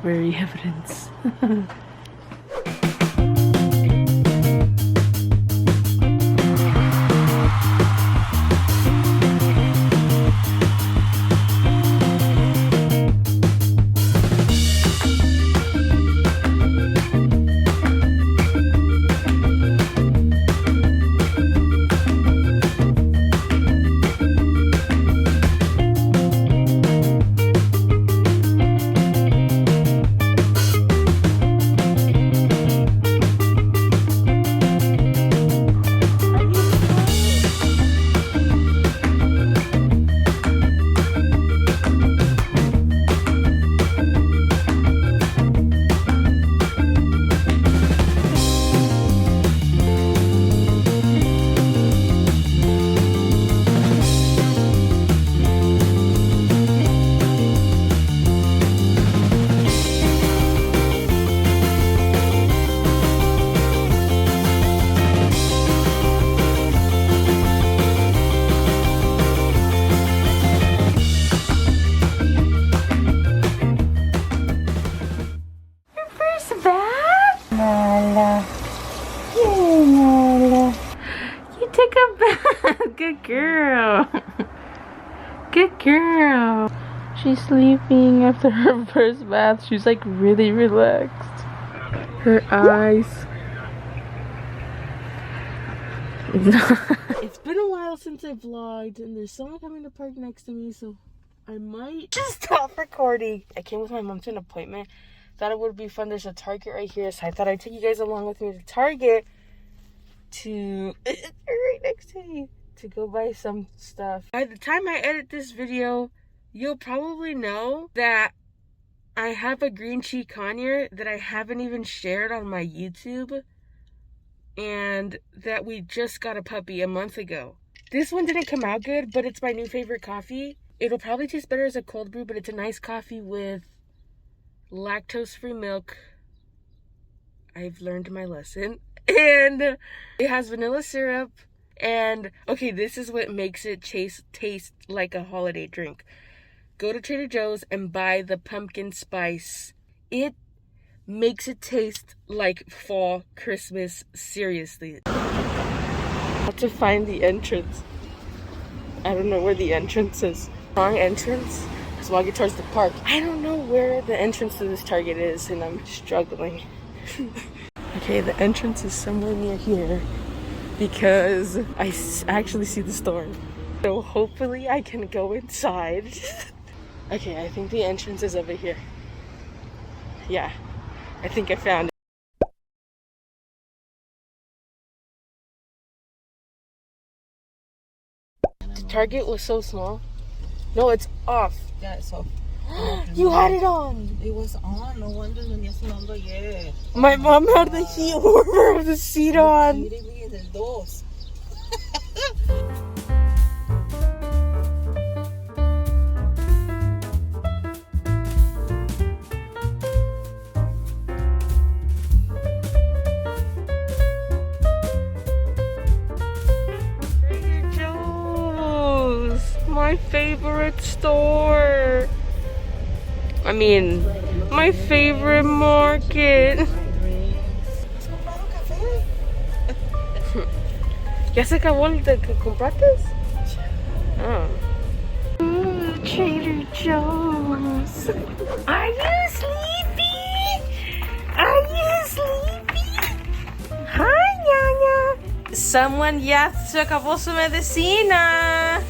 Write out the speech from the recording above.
burglary evidence. Take a bath. Good girl. Good girl. She's sleeping after her first bath. She's like really relaxed. Her eyes. It's been a while since I vlogged, and there's someone coming to park next to me, so I might just stop recording. I came with my mom to an appointment. Thought it would be fun. There's a Target right here, so I thought I'd take you guys along with me to Target to right next to me to go buy some stuff. By the time I edit this video, you'll probably know that I have a green cheek conure that I haven't even shared on my YouTube, and that we just got a puppy a month ago. This one didn't come out good, but it's my new favorite coffee. It'll probably taste better as a cold brew, but it's a nice coffee with lactose-free milk. I've learned my lesson. And it has vanilla syrup. And okay, this is what makes it taste like a holiday drink. Go to Trader Joe's and buy the pumpkin spice. It makes it taste like fall Christmas. Seriously. I have to find the entrance. I don't know where the entrance is. Wrong entrance. Just walking towards the park. I don't know where the entrance to this Target is, and I'm struggling. Okay, the entrance is somewhere near here because I actually see the store. So hopefully I can go inside. Okay, I think the entrance is over here. Yeah, I think I found it. The Target was so small. No, it's off. Yeah, it's off. You had it on. It was on. No wonder no tenías un number yet. My mom had the heat warmer of the seat on. Míreme del 2. Trader Joe's, my favorite store. I mean, my favorite market. ¿Ya se acabó el de que compraste? Oh. Trader Joe's. Are you sleepy? Are you sleepy? Hi, Nyanya. Someone ya se acabó su medicina.